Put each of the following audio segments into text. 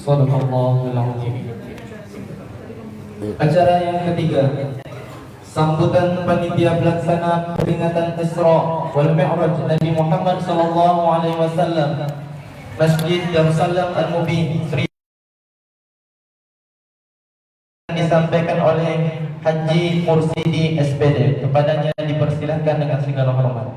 Shadaqallahul Azim. Acara yang ketiga, sambutan panitia pelaksana peringatan Isra wal Mi'raj Nabi Muhammad sallallahu alaihi wasallam Masjid Darussalam Al-Mubin disampaikan oleh Haji Mursidi SPD. Kepadanya dipersilahkan dengan segala hormat.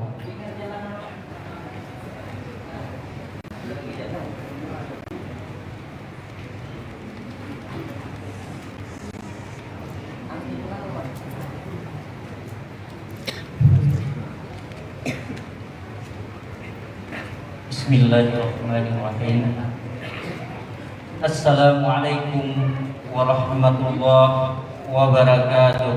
Bismillahirrahmanirrahim. Assalamualaikum warahmatullahi wabarakatuh.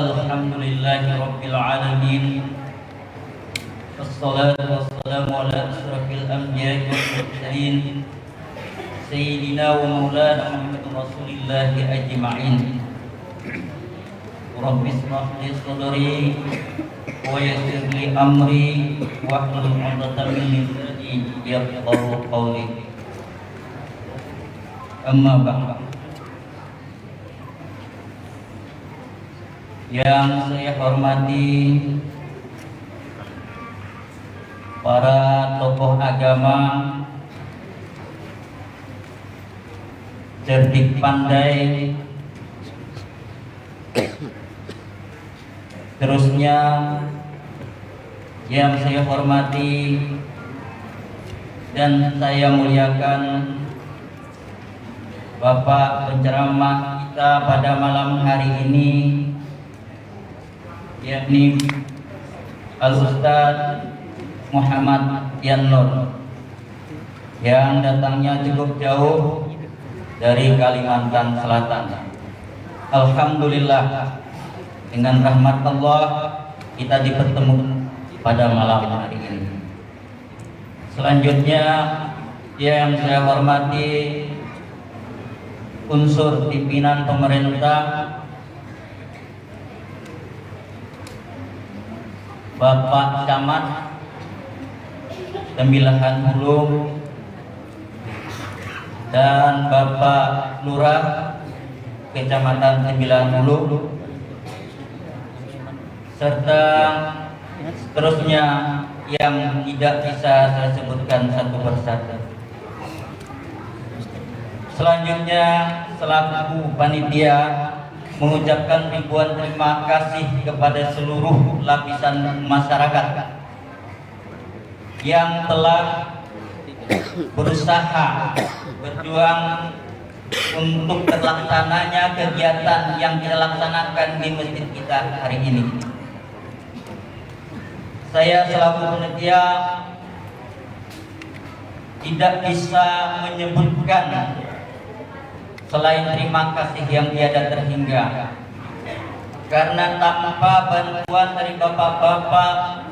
Alhamdulillahi rabbil alamin. Wassalatu wassalamu ala asrafil anbiya'i wal mursalin sayyidina wa maulana Muhammadin rasulillahi ajma'in. Rabbi ishrah li sadri wa yassir li amri wahlul 'uqdatam min lisani yafqahu qawli. Amma ba'd. Yang saya hormati para tokoh agama, cerdik pandai, terusnya yang saya hormati dan saya muliakan Bapak penceramah kita pada malam hari ini, yakni Al-Ustaz Muhammad Yan-Nur yang datangnya cukup jauh dari Kalimantan Selatan. Alhamdulillah, dengan rahmat Allah kita dipertemukan pada malam hari ini. Selanjutnya yang saya hormati unsur pimpinan pemerintah, Bapak Camat Tembilahan Hulu dan Bapak Lurah Kecamatan Tembilahan Hulu, serta seterusnya yang tidak bisa saya sebutkan satu persatu. Selanjutnya selaku panitia mengucapkan ribuan terima kasih kepada seluruh lapisan masyarakat yang telah berusaha berjuang untuk terlaksananya kegiatan yang kita laksanakan di masjid kita hari ini. Saya selaku panitia tidak bisa menyebutkan selain terima kasih yang tiada terhingga, karena tanpa bantuan dari bapak-bapak,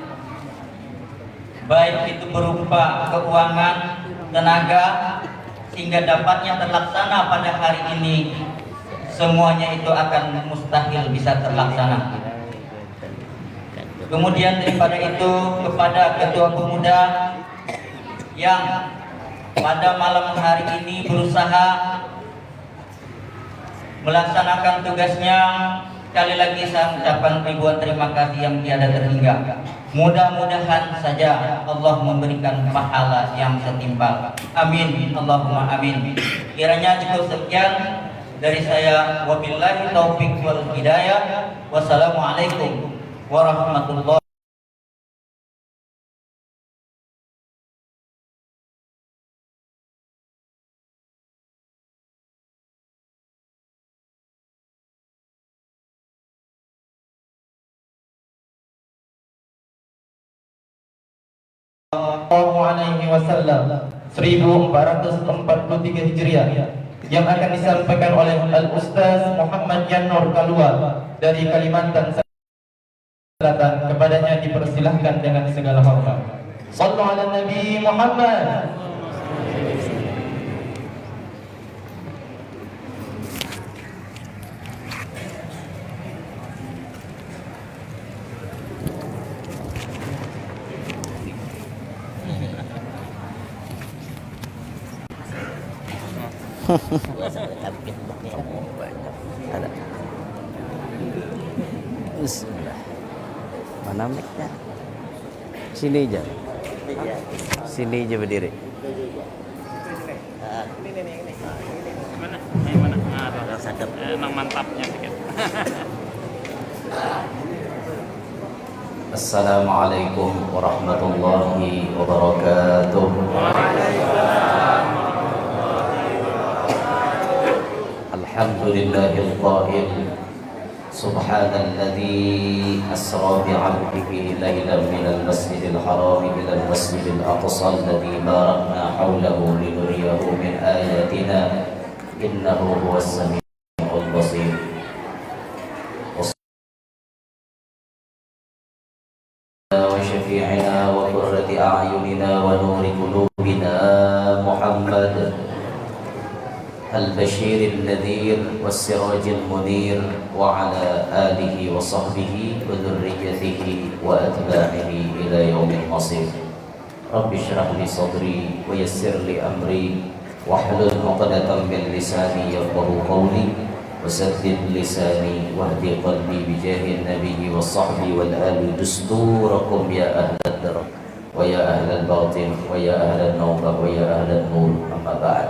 baik itu berupa keuangan, tenaga, sehingga dapatnya terlaksana pada hari ini, semuanya itu akan mustahil bisa terlaksana. Kemudian daripada itu, kepada ketua pemuda yang pada malam hari ini berusaha melaksanakan tugasnya, sekali lagi saya mengucapkan ribuan terima kasih yang tiada terhingga. Mudah-mudahan saja Allah memberikan pahala yang setimpal. Amin, Allahumma amin. Kiranya cukup sekian dari saya. Wabillahi taufiq wal hidayah. Wassalamualaikum warahmatullahi. Wasallam 1443 Hijriah yang akan disampaikan oleh Al-Ustaz Muhammad Yan-Nur Kalua dari Kalimantan Selatan. Kepadanya dipersilahkan dengan segala hormat. Shallu ala Nabi Muhammad. Ada. Bismillah. Mana mic-nya? Sini aja. Sini aja berdiri. Mana? Yang mana? Emang mantapnya dikit. Assalamualaikum warahmatullahi wabarakatuh. Alhamdulillahil qail Subhanalladzi asra bi'abdihi laylan minal masjidil haram ilal masjidil aqsa alladzi barakna hawlahu linuriyahu min ayatina innahu huwas samiul basir. وشفيعنا وقرة أعيننا ونور قلوبنا محمد البشير النذير والسراج المنير وعلى آله وصحبه وذريته وأتباعه إلى يوم المصير. رب اشرح لي صدري ويسر لي أمري واحلل عقدة من لساني يفقهوا قولي وسدد لساني واهدي قلبي بجاه النبي والصحب والآل دستوركم يا أهل الدرب ويا أهل الباطن ويا أهل النوبة ويا أهل النور. أما بعد.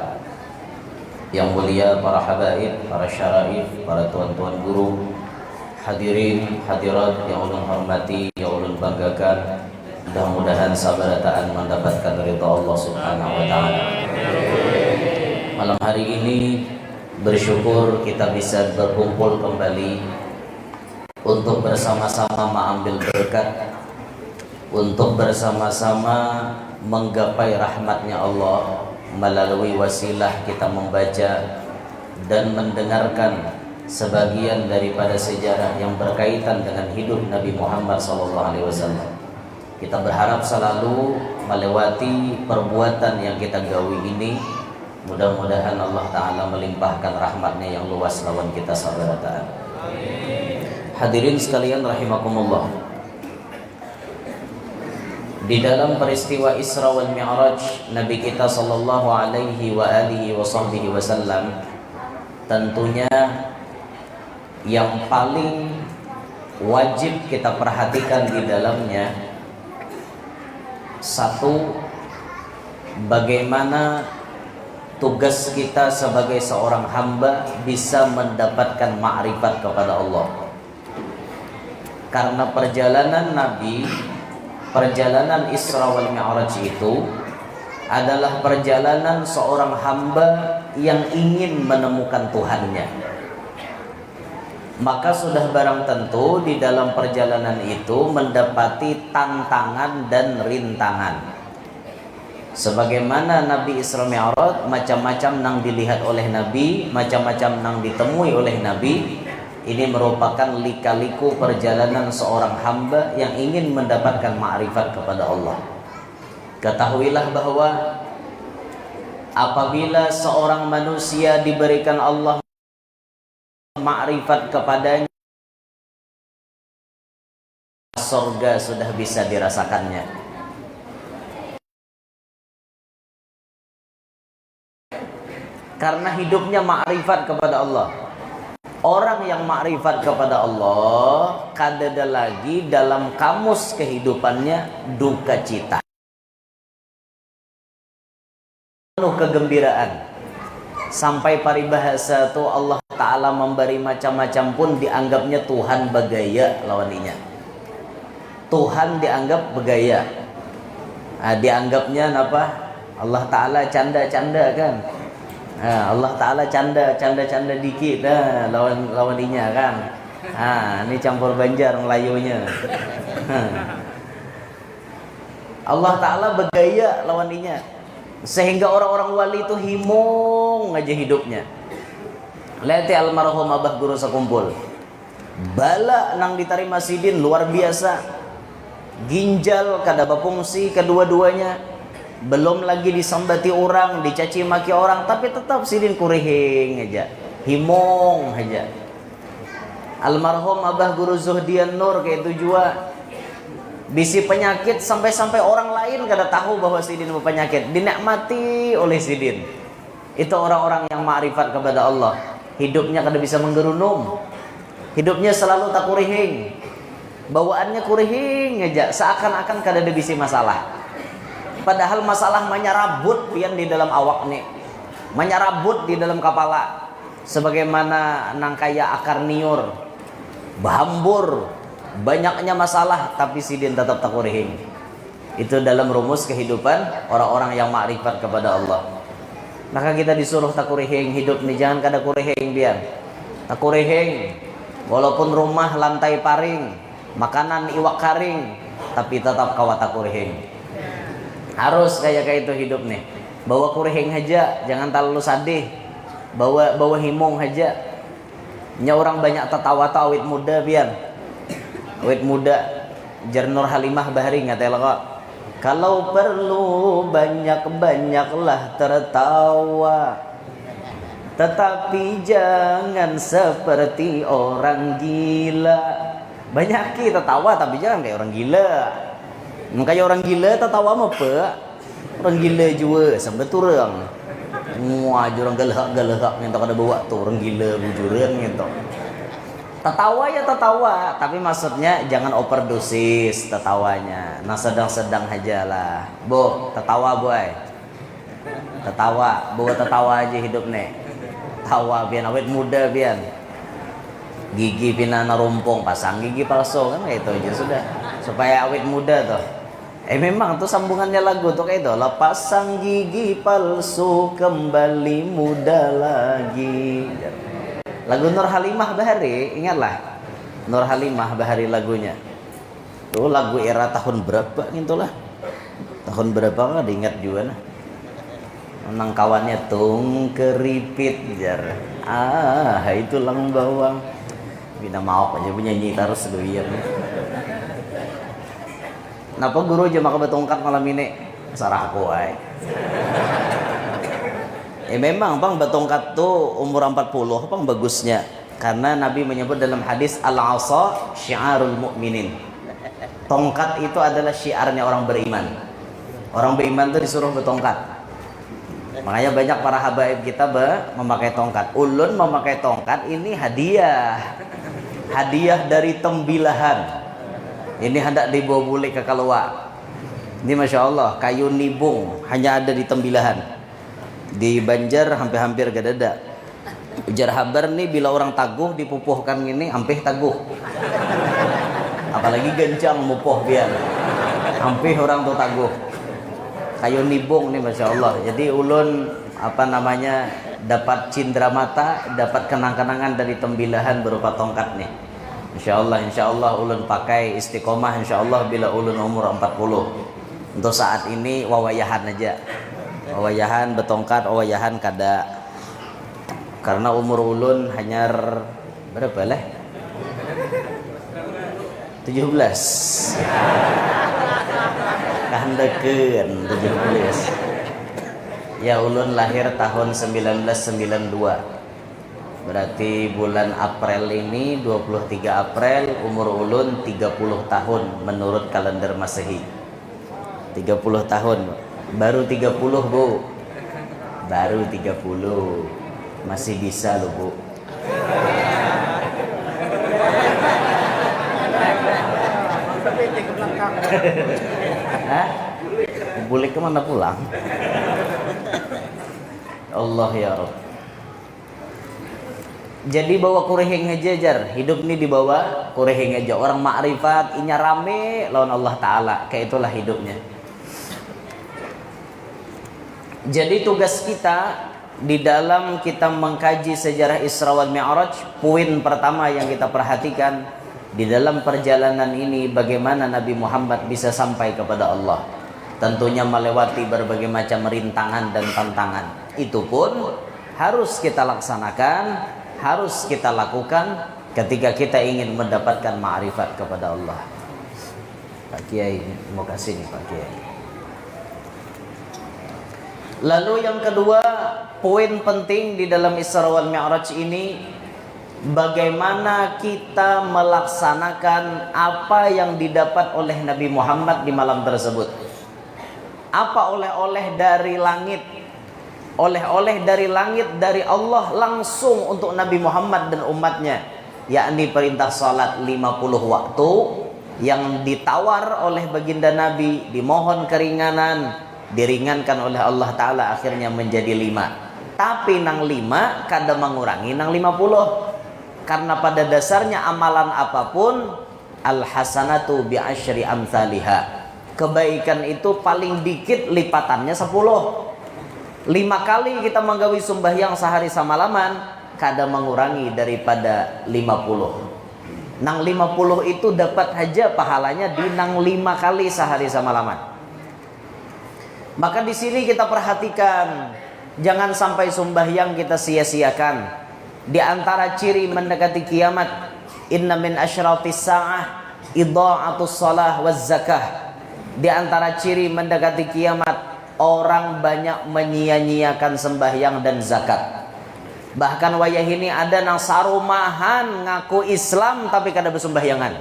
Yang mulia para habaib, para syaraif, para tuan-tuan guru, hadirin, hadirat yang ulun hormati, yang ulun banggakan, mudah-mudahan sabarataan mendapatkan ridha Allah Subhanahu wa taala. Malam hari ini bersyukur kita bisa berkumpul kembali untuk bersama-sama mengambil berkat, untuk bersama-sama menggapai rahmatnya Allah melalui wasilah kita membaca dan mendengarkan sebagian daripada sejarah yang berkaitan dengan hidup Nabi Muhammad SAW. Kita berharap selalu melewati perbuatan yang kita gawi ini. Mudah-mudahan Allah Ta'ala melimpahkan rahmatnya yang luas lawan kita sabarataan. Hadirin sekalian rahimakumullah. Di dalam peristiwa Isra wal Mi'raj Nabi kita sallallahu alaihi wa alihi wa sahbihi wasallam, tentunya yang paling wajib kita perhatikan di dalamnya, satu, bagaimana tugas kita sebagai seorang hamba bisa mendapatkan ma'rifat kepada Allah. Karena perjalanan Nabi, perjalanan Isra wal Mi'raj itu adalah perjalanan seorang hamba yang ingin menemukan Tuhannya. Maka sudah barang tentu di dalam perjalanan itu mendapati tantangan dan rintangan. Sebagaimana Nabi Isra Mi'raj, macam-macam nang dilihat oleh Nabi, macam-macam nang ditemui oleh Nabi. Ini merupakan lika-liku perjalanan seorang hamba yang ingin mendapatkan ma'rifat kepada Allah. Ketahuilah bahwa apabila seorang manusia diberikan Allah ma'rifat kepadanya, surga sudah bisa dirasakannya. Karena hidupnya ma'rifat kepada Allah. Orang yang ma'rifat kepada Allah, kadada lagi dalam kamus kehidupannya duka cita, penuh kegembiraan. Sampai paribahasa tu Allah Ta'ala memberi macam-macam pun dianggapnya Tuhan bagaya lawaninya. Tuhan dianggap bagaya. Dianggapnya apa? Allah Ta'ala canda-canda kan. Allah Ta'ala canda dikit lawan-lawaninya kan. Ini campur Banjar Melayunya. Allah Ta'ala bergaya lawaninya, sehingga orang-orang wali itu himung aja hidupnya. Lihat almarhum Abah Guru Sekumpul, bala nang diterima sidin luar biasa, ginjal kada berfungsi kedua-duanya, belum lagi disambati orang, dicaci maki orang, tapi tetap sidin kurihing aja, himong aja. Almarhum Abah Guru Zuhdian Nur kayak itu juga, bisi penyakit sampai-sampai orang lain kada tahu bahwa sidin berpenyakit, dinikmati oleh sidin. Itu orang-orang yang ma'rifat kepada Allah. Hidupnya kada bisa menggerunung. Hidupnya selalu tak kurihing. Bawaannya kurihing aja, seakan-akan kada ada bisi masalah. Padahal masalah menyerabut pian di dalam awak nih. Menyerabut di dalam kepala. Sebagaimana nangkaya akar niur, bahambur, banyaknya masalah tapi sidin tetap tak kurihing. Itu dalam rumus kehidupan orang-orang yang ma'rifat kepada Allah. Maka kita disuruh tak kurihing hidup nih, jangan kada kurihing biar. Tak kurihing, walaupun rumah lantai paring, makanan iwak karing, tapi tetap kawat tak kurihing. Harus kayak itu hidup nih. Bawa kurihing aja, jangan terlalu sadih. Bawa himung aja. Nya orang banyak tertawa awit muda biar. Awit muda jar Nur Halimah Bahri ngatel kok. Kalau perlu banyak-banyaklah tertawa, tetapi jangan seperti orang gila. Banyak kita tertawa tapi jangan kayak orang gila. Kayak orang gila tertawa apa? Orang gila juga sebetul wah, orang galak-galak yang tak ada bawa tuh orang gila bujuran gitu. Tertawa ya tertawa, tapi maksudnya jangan overdosis tertawanya. Nah sedang-sedang aja lah. Bu, tertawa boy. Tertawa, bawa tertawa aja hidup nih. Tawa biar awet muda biar. Gigi pinana rumpung, pasang gigi palsu kan kayak itu aja sudah. Supaya awet muda tuh. Memang tuh sambungannya lagu tuh kayak itu. Pasang gigi palsu kembali muda lagi. Lagu Nur Halimah Bahari, ingatlah Nur Halimah Bahari lagunya. Tuh lagu era tahun berapa gitu lah. Tahun berapa nggak diingat juga nah. Menang kawannya tung keripit jar. Itu lang bawang. Bina mau aja punya nyanyi terus doyan. Napa guru aja maka betongkat malam ini? Sarah aku ay. Memang bang betongkat tuh umur 40 bang bagusnya. Karena Nabi menyebut dalam hadis al-asa syiarul mu'minin. Tongkat itu adalah syiarnya orang beriman. Orang beriman tuh disuruh betongkat. Makanya banyak para habaib kita memakai tongkat. Ulun memakai tongkat ini hadiah. Hadiah dari tembilahan. Ini hendak dibawa balik ke keluar. Ini Masya Allah, kayu nibung hanya ada di tembilahan. Di Banjar hampir-hampir gak ada. Ujar habar nih bila orang taguh dipupuhkan ini hampir taguh. Apalagi gencang mupuh biar. Hampir orang tuh taguh. Kayu nibung nih Masya Allah. Jadi ulun dapat cindera mata, dapat kenang-kenangan dari tembilahan berupa tongkat nih. Insya Allah ulun pakai istiqomah insya Allah bila ulun umur 40. Untuk saat ini wawayahan aja. Wawayahan betongkat, wawayahan kada. Karena umur ulun hanya berapa lah? 17. Kahandeken 17. Ya ulun lahir tahun 1992. Berarti bulan April ini 23 April umur ulun 30 tahun menurut kalender Masehi. 30 tahun. Baru 30 Bu. Baru 30. Masih bisa loh Bu. Hah? Boleh kemana pulang? Allah ya Rabb. Jadi bawa kurehing aja jar. Hidup ini dibawa kurehing aja. Orang makrifat inya rame lawan Allah Ta'ala. Kayak itulah hidupnya. Jadi tugas kita di dalam kita mengkaji sejarah Isra wal Mi'raj, poin pertama yang kita perhatikan di dalam perjalanan ini bagaimana Nabi Muhammad bisa sampai kepada Allah. Tentunya melewati berbagai macam rintangan dan tantangan. Itu pun harus kita laksanakan, harus kita lakukan ketika kita ingin mendapatkan ma'rifat kepada Allah. Pak Kiai, mau kasih nih Pak Kiai. Lalu yang kedua, poin penting di dalam Isra wal Mi'raj ini, bagaimana kita melaksanakan apa yang didapat oleh Nabi Muhammad di malam tersebut. Apa oleh-oleh dari langit oleh-oleh dari langit dari Allah langsung untuk Nabi Muhammad dan umatnya, yakni perintah salat 50 waktu yang ditawar oleh baginda Nabi, dimohon keringanan, diringankan oleh Allah Ta'ala, akhirnya menjadi 5. Tapi nang 5 kadang mengurangi nang 50, karena pada dasarnya amalan apapun al hasanatu bi asyri amsalihha, kebaikan itu paling dikit lipatannya 10. 5 kali kita menggawi sembahyang sehari samalaman kadang mengurangi daripada 50. Nang 50 itu dapat aja pahalanya di nang 5 kali sehari samalaman. Maka di sini kita perhatikan, jangan sampai sembahyang kita sia-siakan. Di antara ciri mendekati kiamat, inna min asyratis sa'ah idha'atus shalah waz zakah. Di antara ciri mendekati kiamat, orang banyak menyia-nyiakan sembahyang dan zakat. Bahkan wayah ini ada nang sarumahan ngaku Islam tapi kada bersembahyangan.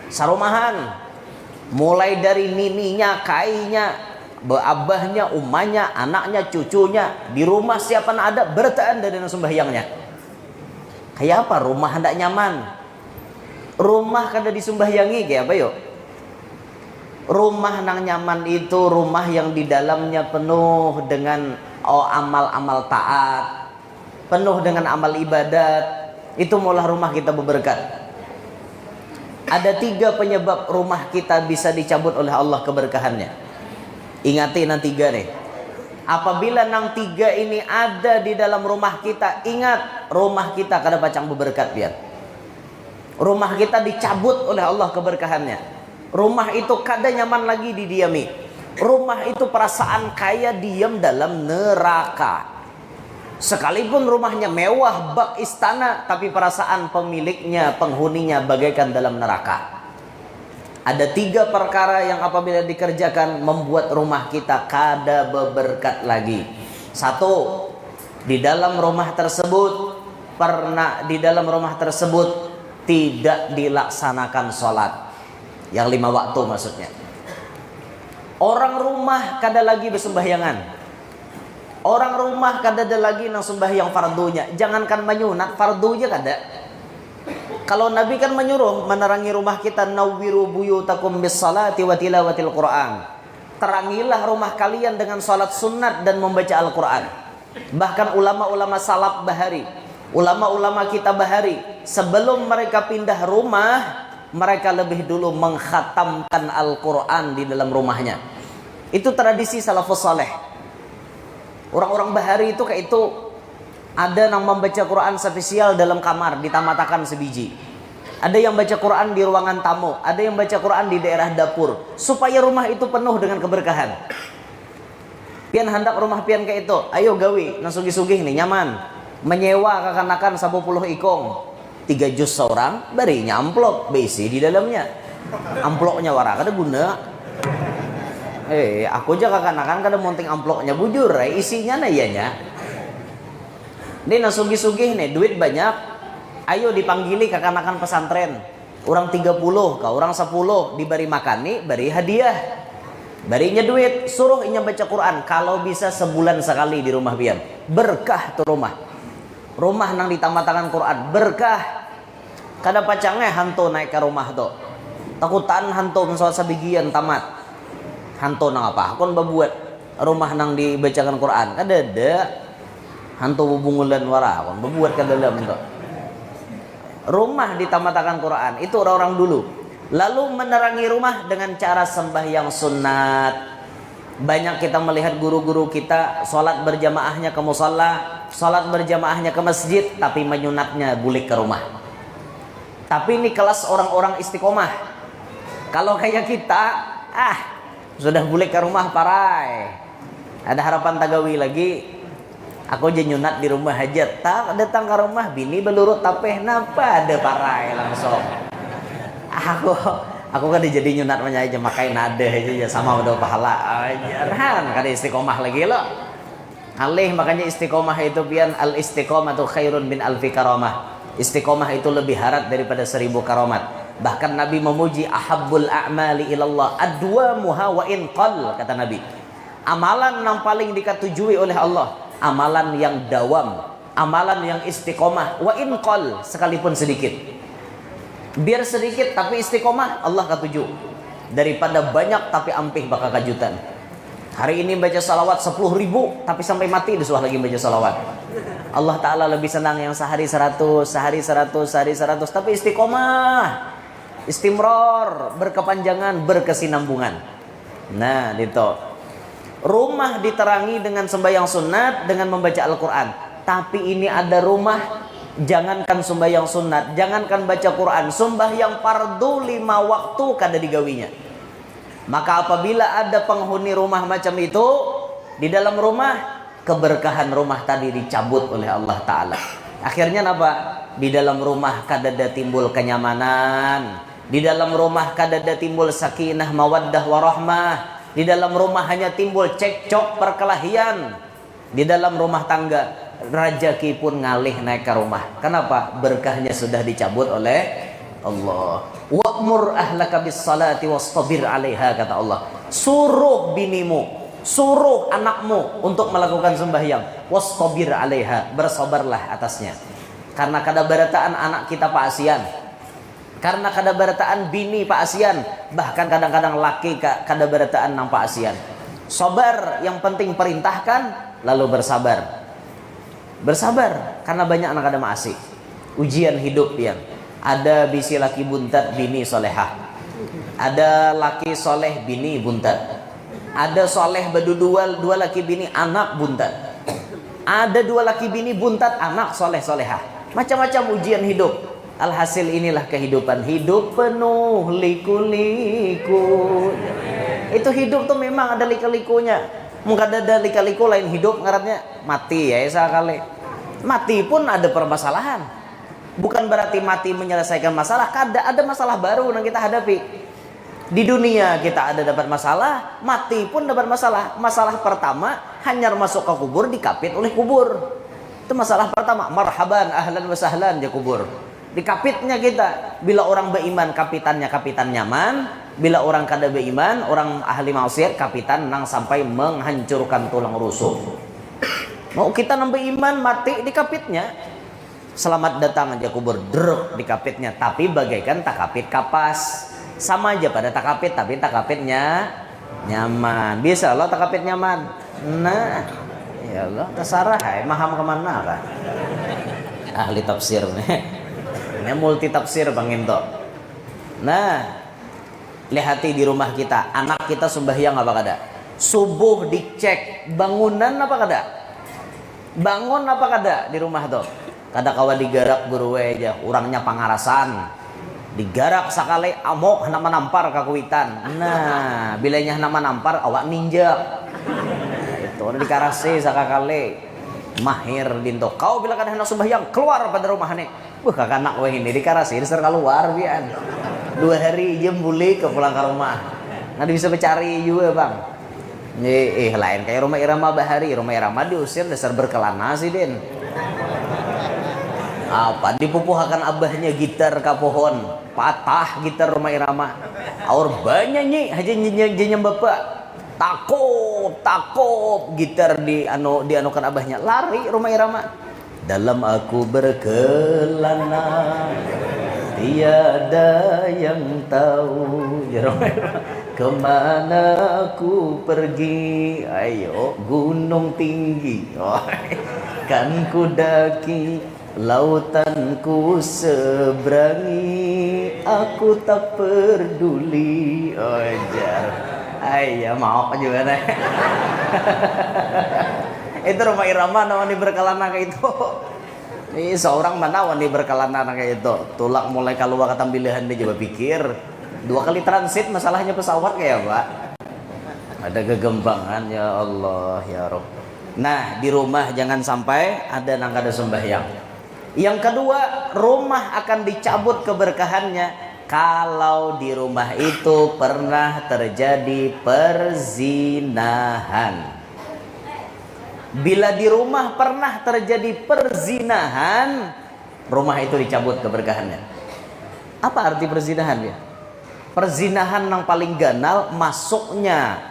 Sarumahan, mulai dari nininya, kainya, abahnya, umahnya, anaknya, cucunya, di rumah siapa ada bertaan dari nang sembahyangnya. Kayak apa? Rumah hendak nyaman, rumah kada disembahyangi kayak apa yuk? Rumah nang nyaman itu rumah yang di dalamnya penuh dengan amal-amal taat, penuh dengan amal ibadat. Itu maulah rumah kita berberkat. Ada 3 penyebab rumah kita bisa dicabut oleh Allah keberkahannya. Ingati nang 3 nih. Apabila nang 3 ini ada di dalam rumah kita, ingat rumah kita kada pacang berberkat biar. Rumah kita dicabut oleh Allah keberkahannya. Rumah itu kada nyaman lagi didiami. Rumah itu perasaan kaya diam dalam neraka. Sekalipun rumahnya mewah bak istana, tapi perasaan pemiliknya, penghuninya bagaikan dalam neraka. Ada 3 perkara yang apabila dikerjakan membuat rumah kita kada berberkat lagi. 1, di dalam rumah tersebut tidak dilaksanakan sholat yang 5 waktu maksudnya. Orang rumah kada lagi bersembahyangan. Orang rumah kada ada lagi nang sembahyang fardunya. Jangankan menyunat, fardunya kada. Kalau Nabi kan menyuruh menerangi rumah kita, nawwiru buyutakum bis salati wa tilawatil Qur'an. Terangilah rumah kalian dengan salat sunat dan membaca Al-Qur'an. Bahkan ulama-ulama salaf bahari, ulama-ulama kita bahari, sebelum mereka pindah rumah, mereka lebih dulu mengkhatamkan Al-Quran di dalam rumahnya. Itu tradisi salafus saleh. Orang-orang bahari itu kayak itu. Ada yang membaca Quran spesial dalam kamar, ditamatakan sebiji. Ada yang baca Quran di ruangan tamu, ada yang baca Quran di daerah dapur, supaya rumah itu penuh dengan keberkahan. Pian hendak rumah pian kayak itu, ayo gawi, nang sugih-sugih nih nyaman. Menyewa kekanakan 10 ikong. 3 juz seorang, barinya amplop berisi di dalamnya. Amplopnya wara kada guna. Aku aja kakak-kakak kada monting amplopnya bujur, isinya na ianya. Ini nasugi-sugi nih, duit banyak. Ayo dipanggili kakak-kakak pesantren. Orang 30, ke orang 10 diberi makan nih, beri hadiah. Barinya duit, suruh inya baca Quran. Kalau bisa sebulan sekali di rumah pian. Berkah tuh rumah. Rumah nang ditamatakan Quran, berkah. Kada pacangnya hantu naik ke rumah tuh. Takutan hantu mensoal sabigian tamat. Hantu nang apa? Kon babuat rumah nang dibacakan Quran. Kada ada hantu bubungulan wara. Kon babuat ke dalam tuh. Rumah ditamatakan Quran itu orang-orang dulu. Lalu menerangi rumah dengan cara sembahyang sunat. Banyak kita melihat guru-guru kita sholat berjamaahnya ke musalla, sholat berjamaahnya ke masjid, tapi menyunatnya bulik ke rumah. Tapi ini kelas orang-orang istiqomah. Kalau kayak kita, sudah bulik ke rumah parai. Ada harapan tagawi lagi. Aku aja nyunat di rumah aja. Tak datang ke rumah, bini belurut tapeh napa ada parai langsung. Aku kan jadi nyunat aja makai nada aja sama udah pahala ajaran kada istiqomah lagi lo. Alih makanya istiqomah itu pian al istiqomatu khairun min alfi karamah. Istiqomah itu lebih harat daripada 1000 karamat. Bahkan Nabi memuji ahabbul a'mali ilallah adwamuha wa in qall, kata Nabi. Amalan yang paling dikatujui oleh Allah, amalan yang dawam, amalan yang istiqomah, wa in qal, sekalipun sedikit. Biar sedikit tapi istiqomah, Allah katuju. Daripada banyak tapi ampih bakal kajutan. Hari ini baca salawat 10.000 tapi sampai mati disuruh lagi baca salawat. Allah Ta'ala lebih senang yang sehari 100, sehari 100, sehari 100, tapi istiqomah, istimror, berkepanjangan, berkesinambungan. Nah, itu. Rumah diterangi dengan sembahyang sunat, dengan membaca Al-Quran. Tapi ini ada rumah, jangankan sembahyang sunat, jangankan baca Quran, sembahyang fardu 5 waktu kada digawinya. Maka apabila ada penghuni rumah macam itu di dalam rumah, keberkahan rumah tadi dicabut oleh Allah Ta'ala. Akhirnya apa? Di dalam rumah kada ada timbul kenyamanan, di dalam rumah kada ada timbul sakinah, mawaddah, warahmah. Di dalam rumah hanya timbul cekcok, perkelahian. Di dalam rumah tangga rezeki pun ngalih naik ke rumah. Kenapa? Berkahnya sudah dicabut oleh Allah. Wa'mur ahlaka bis salati wastabir 'alaiha, kata Allah. Suruh binimu, suruh anakmu untuk melakukan sembahyang. Wastabir 'alaiha, bersabarlah atasnya. Karena kadabarataan anak kita Pak Asian, karena kadabarataan bini Pak Asian, bahkan kadang-kadang laki kadabarataan nang Pak Asian. Sabar, yang penting perintahkan lalu bersabar. Bersabar karena banyak anak ada maasi. Ujian hidup yang ada bisi laki buntat bini solehah. Ada laki soleh bini buntat. Ada soleh dua laki bini anak buntat. Ada 2 laki bini buntat anak soleh solehah. Macam-macam ujian hidup. Alhasil inilah kehidupan, hidup penuh liku-liku. Itu hidup tuh memang ada lika-likunya. Mungkin ada lika-liku lain hidup ngarannya mati ya sekali. Mati pun ada permasalahan. Bukan berarti mati menyelesaikan masalah, ada masalah baru yang kita hadapi. Di dunia kita ada dapat masalah, mati pun dapat masalah. Masalah pertama hanya masuk ke kubur dikapit oleh kubur. Itu masalah pertama. Marhaban, ahlan wa sahlan ya kubur. Dikapitnya kita. Bila orang beriman, kapitannya kapitan nyaman. Bila orang kada beriman, orang ahli maksiat, kapitan nang sampai menghancurkan tulang rusuk. Mau kita nambah iman, mati di kapitnya. Selamat datang aja kubur, druk di kapitnya. Tapi bagaikan takapit kapas. Sama aja pada takapit, tapi takapitnya nyaman. Bisa loh takapit nyaman. Nah, ya Allah, terserah. Maham kemana kan? Ahli tafsir nih. Ini multi tafsir Bang Into. Nah, lihati di rumah kita, anak kita sembahyang apa kada? Subuh dicek bangunan apa kada? Bangun apa kada di rumah tuh? Kada kawa digarak guru aja, orangnya pangarasan. Digarak sekali amok hana menampar kakuitan. Nah, bilanya hana menampar awak ninja. Itu udah dikarasi sakakali. Mahir dinto. Kau bila kada hendak sembahyang, keluar pada rumah nih. Kakak anak wah ini dikarasi ser keluar bian. 2 hari jam boleh ke pulang ke rumah. Nanti bisa mencari juga bang. Lain kayak rumah Irama Bahari. Rumah Irama diusir dasar berkelana sih den. Apa dipupuhakan abahnya gitar ke pohon, patah gitar rumah Irama. Aur banyak nih aja nyanyi bapak. Takut gitar dianukan abahnya. Lari rumah Irama. Dalam aku berkelana tiada yang tahu kemana aku pergi. Ayo gunung tinggi kan ku daki, lautan ku seberangi, aku tak peduli. Jar ayah mau juga nih. Itu rumah Irama wani berkelana kayak itu. Ini seorang mana wani berkelana kayak itu. Tulak mulai keluar kata pilihan dia coba pikir. 2 kali transit masalahnya pesawat kayak Pak. Ada kegembangan ya Allah ya Rob. Nah di rumah jangan sampai ada nang kada sembahyang. Yang kedua, rumah akan dicabut keberkahannya kalau di rumah itu pernah terjadi perzinahan. Bila di rumah pernah terjadi perzinahan, rumah itu dicabut keberkahannya. Apa arti perzinahan ya? Perzinahan yang paling ganal masuknya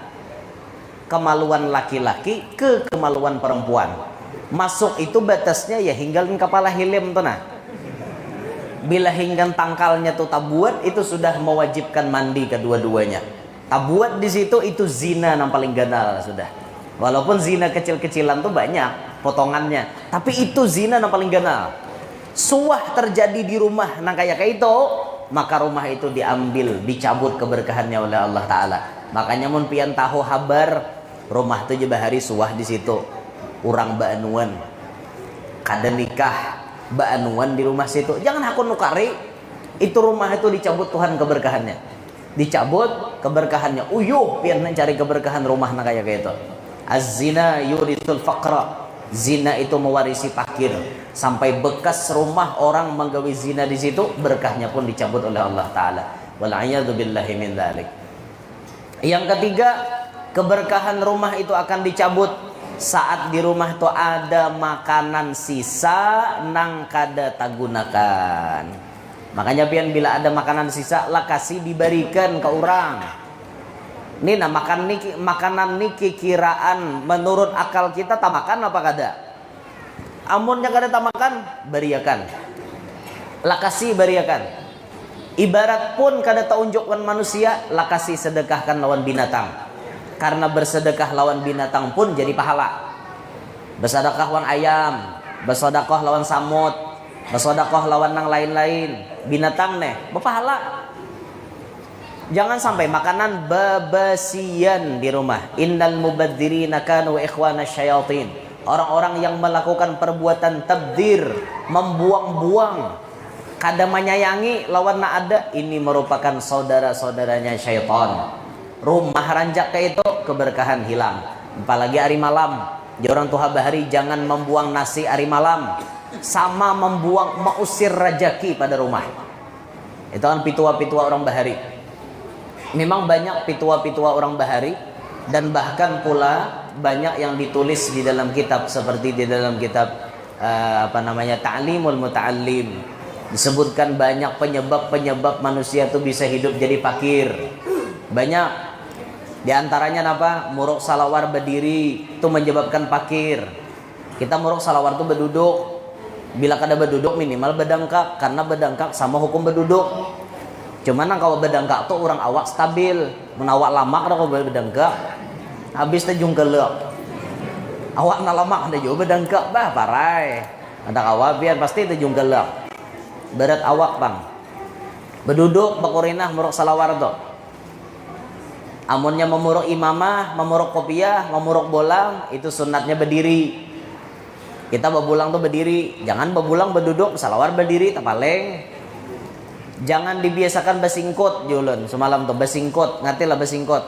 kemaluan laki-laki ke kemaluan perempuan. Masuk itu batasnya ya hinggalin kepala hilim tuh nah. Bila hinggan tangkalnya tuh tabuat, itu sudah mewajibkan mandi kedua-duanya. Tabuat di situ itu zina yang paling ganal sudah. Walaupun zina kecil-kecilan tuh banyak potongannya, tapi itu zina yang paling ganal. Suah terjadi di rumah nang kayak itu, maka rumah itu diambil, dicabut keberkahannya oleh Allah Ta'ala. Makanya mun pian tahu habar rumah itu juga hari suah di situ, urang baanuan kada nikah baanuan di rumah situ, jangan hakun nukari, itu rumah itu dicabut Tuhan keberkahannya, dicabut keberkahannya. Uyuh pian mencari keberkahan rumah nang kayak itu. Az-zina yurisul faqra, zina itu mewarisi fakir, sampai bekas rumah orang menggawi zina di situ, berkahnya pun dicabut oleh Allah Ta'ala. Wal'iyadu billahi min dzalik. Yang ketiga, keberkahan rumah itu akan dicabut saat di rumah itu ada makanan sisa nang kada tagunakan. Makanya pian bila ada makanan sisa lah kasih diberikan ke orang. Ini nah makanan niki kiraan menurut akal kita tak makan apa kada? Amunnya kada tak makan, beriakan. Lakasi beriakan. Ibarat pun kada tak unjukkan manusia, lakasi sedekahkan lawan binatang. Karena bersedekah lawan binatang pun jadi pahala. Bersedekah lawan ayam, bersedekah lawan samut, bersedekah lawan nang lain-lain, binatang neh berpahala. Jangan sampai makanan babasian di rumah. Innal mubadzirina kanu ikhwana syayatin. Orang-orang yang melakukan perbuatan tabdzir, membuang-buang, kada menyayangi lawan na ada, ini merupakan saudara-saudaranya syaitan. Rumah ranjak kayak itu keberkahan hilang. Apalagi hari malam. Jadi orang tua bahari jangan membuang nasi hari malam, sama membuang mengusir rejeki pada rumah. Itu kan pitua-pitua orang bahari. Memang banyak pitua-pitua orang bahari, dan bahkan pula banyak yang ditulis di dalam kitab, seperti di dalam kitab Ta'limul Muta'allim, disebutkan banyak penyebab manusia itu bisa hidup jadi fakir. Banyak di antaranya apa? Muruk salawar berdiri itu menyebabkan fakir. Kita muruk salawar itu berduduk, bila kada berduduk minimal berdangkak, karena berdangkak sama hukum berduduk. Cuman kalau berdangkak tuh orang awak stabil, menawak lama kalau berdangkak habis terjung kelek. Awak na lama ada juga berdangkak bah parai. Ada awak biar pasti terjung kelek. Berat awak bang. Berduduk bakurinah muruk salawar tuh. Amunnya memuruk imamah, memuruk kopiah, memuruk bolang, itu sunatnya berdiri. Kita bebulang tuh berdiri, jangan bebulang berduduk, salawar berdiri tak paling. Jangan dibiasakan besingkut julun semalam tuh besingkut, ngerti lah besingkut.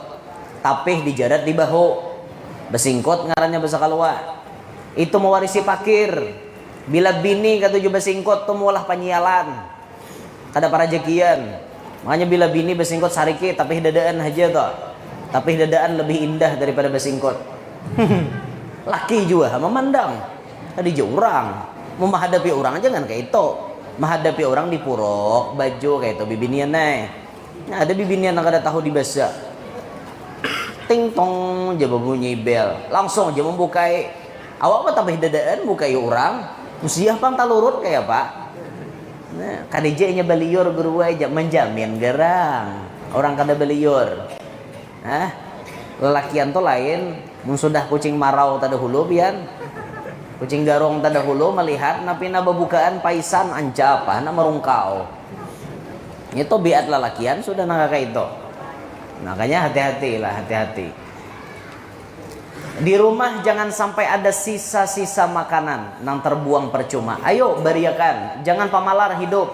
Tapih dijadat di bahu. Besingkut ngarannya bahasa kalua. Itu mewarisi fakir. Bila bini katuju besingkut tuh mualah penyialan. Kada parajekian. Makanya bila bini besingkut sariki tapih dadaan aja tuh. Tapih dadaan lebih indah daripada besingkut. Laki juga memandang. Tadi orang mau menghadapi orang aja kan kayak itu. Menghadapi orang di purok baju kayak itu bibinian nih. Nah, ada bibinian yang kada tahu dibasa. Ting tong aja bunyi bel. Langsung aja membukai. Awak apa tambah dadaan bukai orang. Usia pang talurut kayak apa? Nah, kadijanya beliur guru aja menjamin gerang. Orang kada beliur. Nah, lelakian tuh lain. Mun sudah kucing marau tada hulu pian. Kucing garong tada hulu melihat napi na babukaan paisan ancapa na merungkau. Itu biat lelakian sudah nangka itu. Makanya hati-hati lah, hati-hati. Di rumah jangan sampai ada sisa-sisa makanan yang terbuang percuma. Ayo beriakan, jangan pamalar hidup.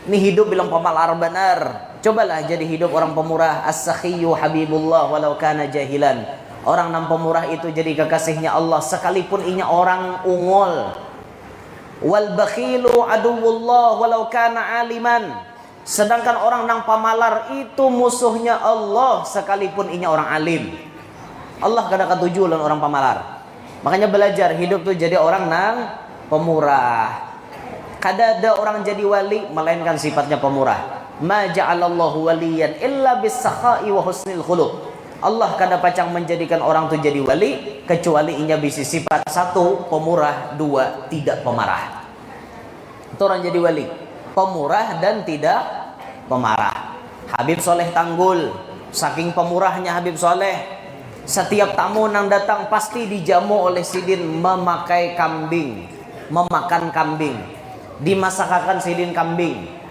Ini hidup bilang pamalar benar. Cobalah jadi hidup orang pemurah. As-sakhiyyu habibullah walau kana jahilan. Orang yang pemurah itu jadi kekasihnya Allah sekalipun inya orang ungol. Wal bakhilu aduwullah walau kana aliman. Sedangkan orang yang pamalar itu musuhnya Allah sekalipun inya orang alim. Allah kada katuju lan orang pamalar. Makanya belajar hidup tuh jadi orang nang pemurah. Kada ada orang jadi wali melainkan sifatnya pemurah. Ma ja'alallahu waliyan illa bis-sakha'i wa husnil khuluq. Allah kada pacang menjadikan orang tu jadi wali kecuali inya bisi sifat: satu, pemurah; dua, tidak pemarah. Itu orang jadi wali, pemurah dan tidak pemarah. Habib Soleh Tanggul, saking pemurahnya Habib Soleh, setiap tamu yang datang pasti dijamu oleh Sidin memakai kambing, memakan kambing, dimasakkan Sidin kambing.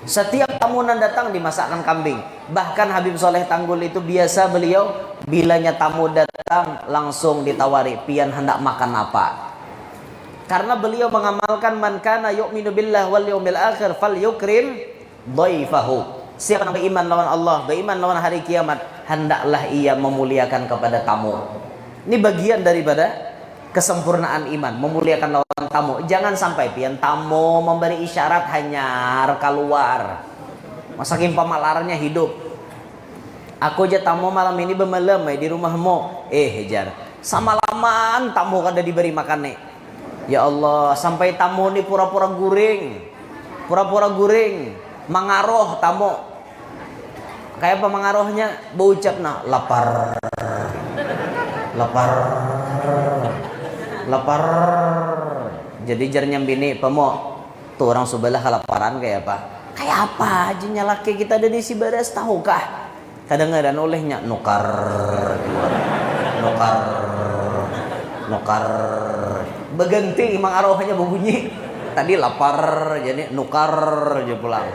Setiap tamu yang datang dimasakkan kambing. Bahkan Habib Soleh Tanggul itu biasa beliau bilanya tamu datang langsung ditawari, pian hendak makan apa. Karena beliau mengamalkan man kana yu'minu billah wal yawmil akhir falyukrim dhaifahu. Siapa yang beriman lawan Allah, beriman lawan hari kiamat, hendaklah ia memuliakan kepada tamu. Ini bagian daripada kesempurnaan iman, memuliakan lawan tamu. Jangan sampai pian tamu memberi isyarat hanyar keluar, masakin pamalarnya hidup. Aku aja tamu malam ini bermalam di rumahmu. Jar, sama lamaan tamu kada diberi makan nih. Ya Allah, sampai tamu ini pura-pura guring, mengaruh tamu. Kayak apa mengaruhnya? Berucap nah, lapar. Jadi jarnya bini pemo tuh orang sebelah kelaparan kayak apa? Kayak apa aja laki kita ada di Sibaras, tahukah? Kadang-kadang olehnya nukar. Berganti mengaruhnya berbunyi. Tadi lapar jadi nukar aja pulang.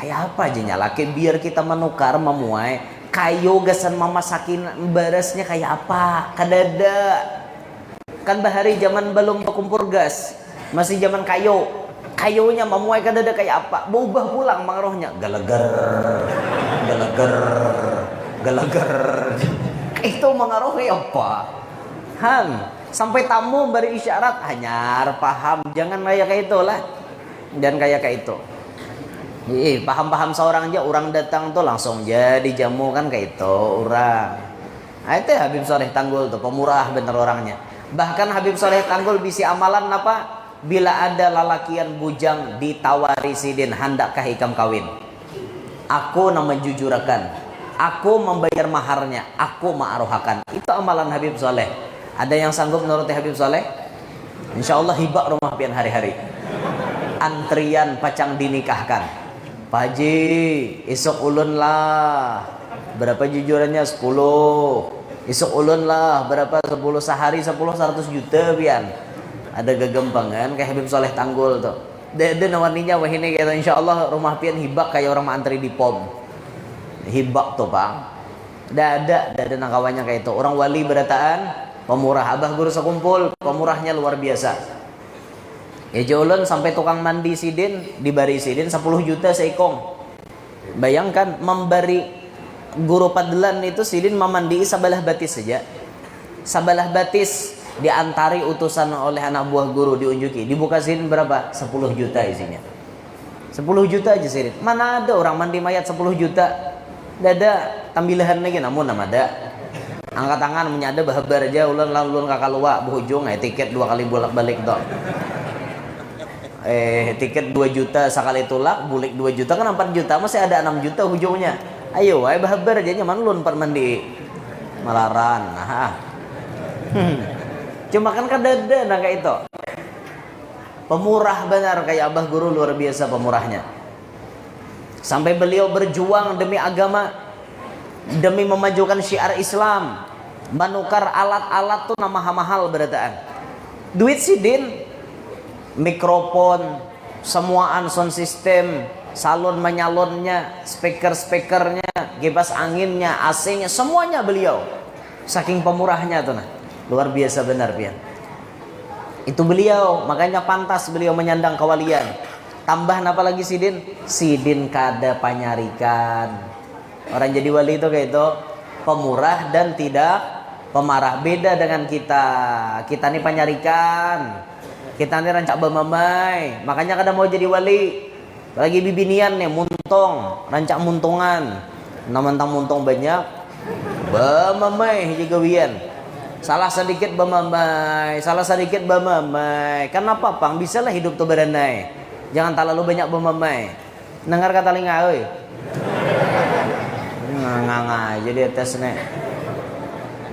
Kayak apa aja laki biar kita menukar memuai. Kayu gasan memasakin barasnya kayak apa? Kadada. Kan bahari zaman belum berkumpul gas, masih zaman kayu. Kayunya memuai kadada kayak apa? Berubah pulang mengaruhnya. Galager. Itu mengaruhi apa? Sampai tamu beri isyarat hanyar paham. Jangan kayak itulah. Dan kayak itu. Paham-paham seorang aja, orang datang tuh langsung jadi jamu kan kayak itu orang. Nah, itu Habib Soleh Tanggul tuh pemurah bener orangnya. Bahkan Habib Soleh Tanggul bisi amalan apa? Bila ada lalakian bujang ditawari Sidin, handakkah ikam kawin? Aku nama jujurakan, aku membayar maharnya, aku ma'aruhakan. Itu amalan Habib Soleh. Ada yang sanggup menuruti Habib Soleh? Insya Allah hibak rumah pian hari-hari. Antrian pacang dinikahkan. Pak Haji, esok ulun lah. Berapa jujurannya? 10. Esok ulun lah. Berapa? 10 sehari 10 100 juta pian. Ada gegempangan kayak Habib Soleh Tanggul tuh. Dia nawaninya wah ini kata insya Allah rumah pian hibak kayak orang antri di pom. Hibak tuh bang. Ada nangkawannya kayak itu. Orang wali berataan pemurah. Abah guru sekumpul pemurahnya luar biasa. Ya jolon sampai tukang mandi Sidin dibari Sidin 10 juta seikong. Bayangkan memberi guru padelan itu Sidin memandai sabalah batis saja. Sabalah batis diantari utusan oleh anak buah guru diunjuki. Dibuka Sidin berapa? 10 juta isinya. 10 juta aja Sidin. Mana ada orang mandi mayat 10 juta. Dada tambilahan lagi namun nama ada. Angkat tangan menyada bahabar aja ulun kakak luak berujung tiket 2 kali bolak-balik dong. Tiket 2 juta sekali tulak, bulik 2 juta kan 4 juta, masih ada 6 juta ujungnya. Ayo, bahabar aja nyaman lun per mandi malaran. Cuma kan kadada nah kayak itu. Pemurah benar kayak Abah Guru luar biasa pemurahnya. Sampai beliau berjuang demi agama, demi memajukan syiar Islam, menukar alat-alat tuh nama mahal berataan. Duit Sidin mikrofon, semuaan sound system, salon menyalonnya, speakernya, kipas anginnya, AC-nya, semuanya beliau. Saking pemurahnya tuh nah. Luar biasa benar pian. Itu beliau, makanya pantas beliau menyandang kewalian. Tambah apa lagi Sidin? Sidin kada panyarikan. Orang jadi wali itu kayak itu pemurah dan tidak pemarah. Beda dengan kita. Kita nih panyarikan. Kita nih rancak bamamai, makanya kadang mau jadi wali. Lagi bibinian nih muntong, rancak muntungan. Namantang muntong banyak, bamamai jigawian. Salah sedikit bamamai, Kenapa pang? Bisa lah hidup tuh berenai. Jangan terlalu banyak bamamai. Dengar kata linga, oi. nganga jadi atasnya.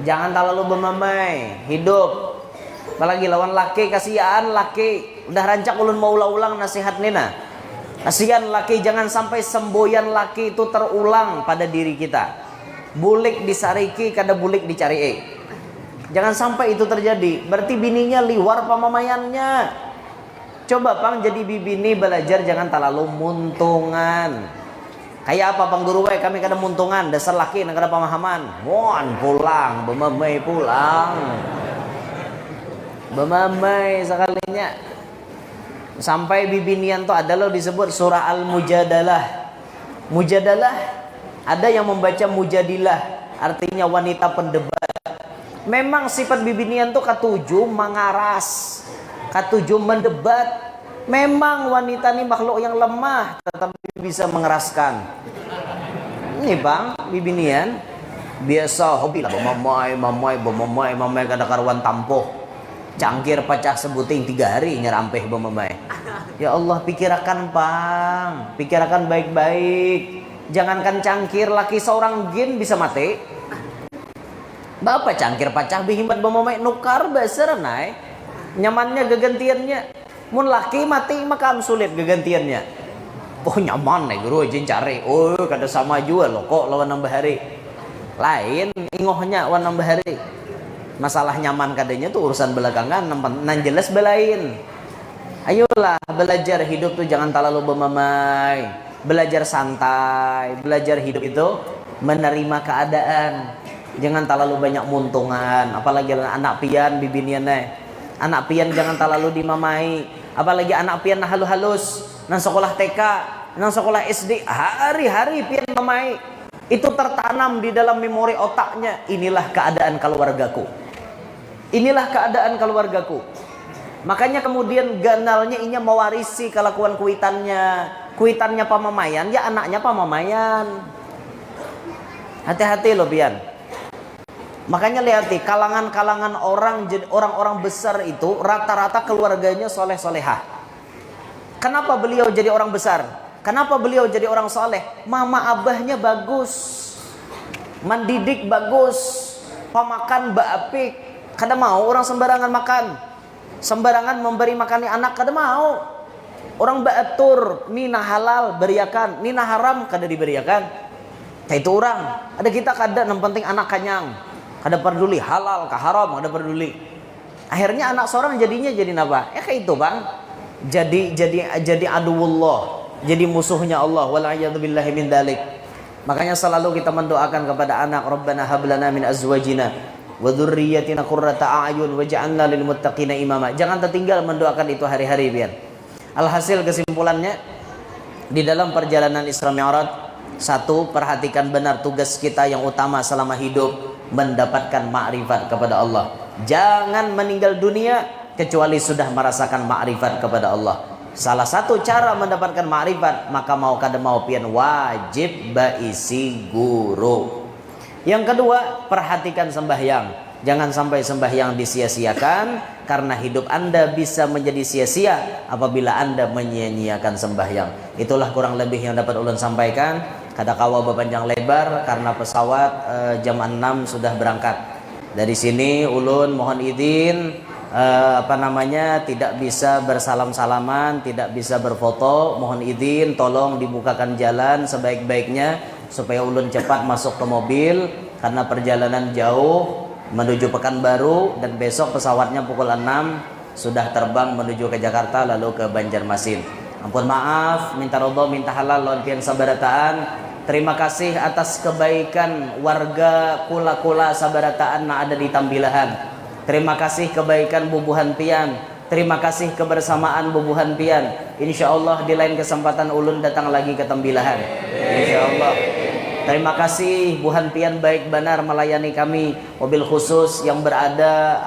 Jangan terlalu bermamai hidup. Apalagi lawan laki, kasihan laki. Udah rancak ulun mau ulang nasihat nina. Kasihan laki, jangan sampai semboyan laki itu terulang pada diri kita. Bulik disariki kada bulik dicari. Jangan sampai itu terjadi. Berarti bininya liwar pamamayannya. Coba pang jadi bibini belajar jangan terlalu muntungan. Kayak apa pang guru kami kada muntungan, dasar laki nang kada pemahaman. Mohon pulang, bemamai pulang. Bemamai sekalinya. Sampai bibinian tuh ada loh disebut surah Al-Mujadalah. Mujadalah ada yang membaca Mujadilah, artinya wanita pendebat. Memang sifat bibinian tuh ketujuh mengaras, ketujuh mendebat. Memang wanita ini makhluk yang lemah tetapi bisa mengeraskan. Ini bang bibinian biasa hobi lah mamai kada karuan tampoh. Cangkir pacah sebuting 3 hari nyerampeh bemamai. Ya Allah, pikirkan pang, pikirkan baik-baik. Jangankan cangkir, laki seorang jin bisa mati. Bapak cangkir pacah bihimbat bemamai nukar besar naik. Nyamannya gegantiannya. Mun laki mati makam sulit gegantiannya. Oh nyaman nih guru jin cari. Oh kada sama juga loh kok lawan nambah hari. Lain ingohnya wan nambah hari. Masalah nyaman kadanya tuh urusan belakangan, nan jelas belain. Ayolah belajar hidup tuh jangan terlalu bermamai. Belajar santai, belajar hidup itu menerima keadaan. Jangan terlalu banyak muntungan, apalagi anak pian bibiniannya. Anak pian jangan terlalu dimamai, apalagi anak pian nah halus-halus, nang sekolah TK, nang sekolah SD, hari-hari pian mamai. Itu tertanam di dalam memori otaknya, inilah keadaan keluargaku. Inilah keadaan keluargaku. Makanya kemudian ganalnya inya mewarisi kelakuan kuitannya. Kuitannya pamamayan, ya anaknya pamamayan. Hati-hati loh pian. Makanya lihat nih, kalangan-kalangan orang-orang besar itu rata-rata keluarganya soleh-solehah. Kenapa beliau jadi orang besar? Kenapa beliau jadi orang soleh? Mama abahnya bagus, mendidik bagus, pemakan baapik. Kada mau orang sembarangan makan, sembarangan memberi makan anak kada mau. Orang baatur, nina halal beriakan, nina haram kada diberiakan. Kayak itu orang. Ada kita kada, yang penting anak kanyang, kada peduli halal kah haram, kada peduli. Akhirnya anak seorang jadinya jadi apa? Ya kayak itu bang. Jadi aduwullah, jadi musuhnya Allah. Wala'iyadzubillahi min dalik. Makanya selalu kita mendoakan kepada anak, Rabbana hablana min azwajina wa dzurriyyatina qurrata a'yun waj'alna lil muttaqina imama. Jangan tertinggal mendoakan itu hari-hari biar. Alhasil kesimpulannya di dalam perjalanan Isra Mi'raj, satu, perhatikan benar tugas kita yang utama selama hidup, mendapatkan ma'rifat kepada Allah. Jangan meninggal dunia kecuali sudah merasakan ma'rifat kepada Allah. Salah satu cara mendapatkan ma'rifat, maka mau kada mau pian wajib baisi guru. Yang kedua, perhatikan sembahyang. Jangan sampai sembahyang disia-siakan, karena hidup Anda bisa menjadi sia-sia apabila Anda menyia-nyiakan sembahyang. Itulah kurang lebih yang dapat ulun sampaikan. Kada kawa berpanjang lebar karena pesawat jam 6 sudah berangkat. Dari sini ulun mohon izin tidak bisa bersalam-salaman, tidak bisa berfoto. Mohon izin tolong dibukakan jalan sebaik-baiknya supaya ulun cepat masuk ke mobil karena perjalanan jauh menuju Pekanbaru, dan besok pesawatnya pukul 6 sudah terbang menuju ke Jakarta lalu ke Banjarmasin. Ampun maaf, minta ridho, minta halal lawan pian sabarataan. Terima kasih atas kebaikan warga kula-kula sabarataan yang ada di Tambilahan. Terima kasih kebaikan bubuhan pian. Terima kasih kebersamaan bubuhan pian. Insya Allah di lain kesempatan ulun datang lagi ke Tambilahan. Insya Allah. Terima kasih buhan pian baik benar melayani kami, mobil khusus yang berada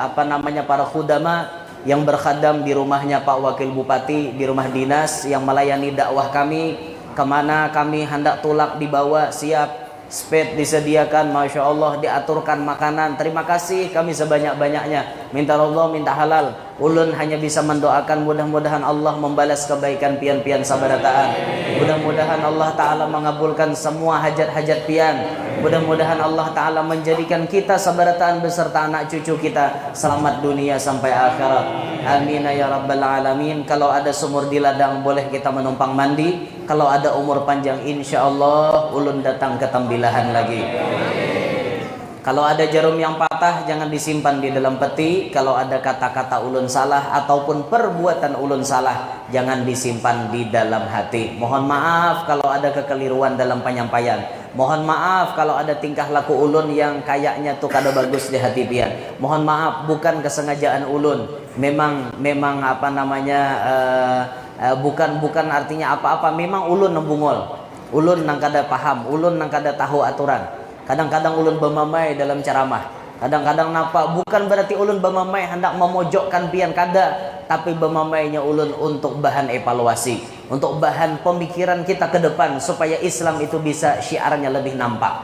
para khudama yang berkhadam di rumahnya Pak Wakil Bupati, di rumah dinas yang melayani dakwah kami. Kemana kami hendak tulak dibawa, siap spade disediakan, Masya Allah, diaturkan makanan. Terima kasih kami sebanyak-banyaknya. Minta Allah, minta halal. Ulun hanya bisa mendoakan mudah-mudahan Allah membalas kebaikan pian-pian sabarataan. Mudah-mudahan Allah Ta'ala mengabulkan semua hajat-hajat pian. Mudah-mudahan Allah Ta'ala menjadikan kita sabarataan beserta anak cucu kita selamat dunia sampai akhirat. Amin ya rabbal alamin. Kalau ada sumur di ladang boleh kita menumpang mandi. Kalau ada umur panjang insya Allah ulun datang ke tembilahan lagi. Kalau ada jarum yang patah jangan disimpan di dalam peti. Kalau ada kata-kata ulun salah ataupun perbuatan ulun salah jangan disimpan di dalam hati. Mohon maaf kalau ada kekeliruan dalam penyampaian. Mohon maaf kalau ada tingkah laku ulun yang kayaknya tuh kada bagus di hati pian. Mohon maaf, bukan kesengajaan ulun. Memang apa namanya bukan artinya apa-apa. Memang ulun nembungol. Ulun nang kada paham, ulun nang kada tahu aturan. Kadang-kadang ulun bermamai dalam ceramah. Kadang-kadang nampak bukan berarti ulun bermamai hendak memojokkan pian kada, tapi bermamainya ulun untuk bahan evaluasi, untuk bahan pemikiran kita ke depan supaya Islam itu bisa syiarnya lebih nampak.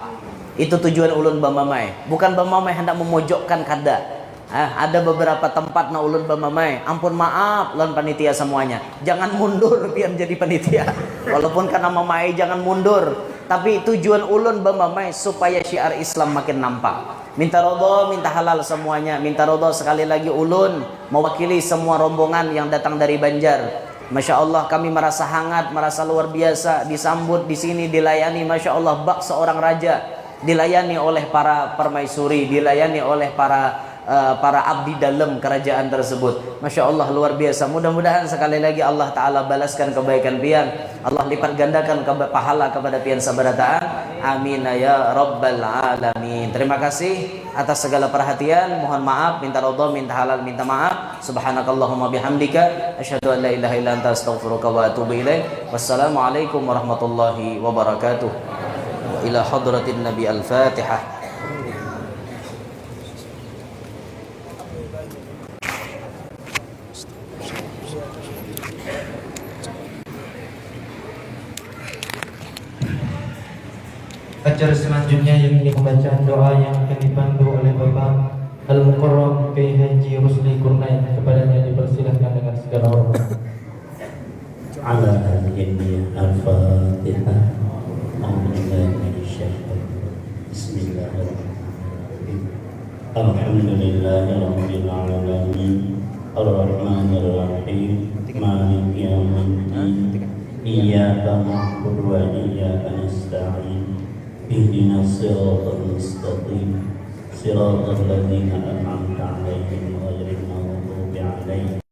Itu tujuan ulun bermamai. Bukan bermamai hendak memojokkan kada. Ada beberapa tempat na ulun bermamai. Ampun maaf lawan panitia semuanya. Jangan mundur pian jadi panitia. Walaupun karena mamai jangan mundur. Tapi tujuan ulun bermamai supaya syiar Islam makin nampak. Minta ridha, minta halal semuanya. Minta ridha sekali lagi ulun mewakili semua rombongan yang datang dari Banjar. Masya Allah kami merasa hangat, merasa luar biasa disambut di sini, dilayani. Masya Allah bak seorang raja, dilayani oleh para permaisuri, dilayani oleh para abdi dalam kerajaan tersebut. Masya Allah luar biasa. Mudah-mudahan sekali lagi Allah Ta'ala balaskan kebaikan pian. Allah lipat gandakan pahala kepada pian sabarataan. Amin ya rabbal alamin. Terima kasih atas segala perhatian. Mohon maaf, minta ridha, minta halal, minta maaf. Subhanakallahumma bihamdika asyhadu an la ilaha illa anta astaghfiruka wa atubu ilaik. Wassalamualaikum warahmatullahi wabarakatuh. Ila hadratin Nabi al-Fatihah. Acara selanjutnya yang ini pembacaan doa yang akan dipandu oleh Bapak Al-Mukarram Kiai Haji Rusli Kurnain. Kepadanya dipersilahkan dengan segala hormat. Ala al-Jannah al-Fatihah. Bismillahirrahmanirrahim. Alhamdulillahi rabbil alamin. Ar-Rahmanir Rahim. Maliki yaumiddin. Iyyaka na'budu wa iyyaka nasta'in. اهدنا الصراط المستقيم صراط الذين أنعمت عليهم غير المغضوب عليهم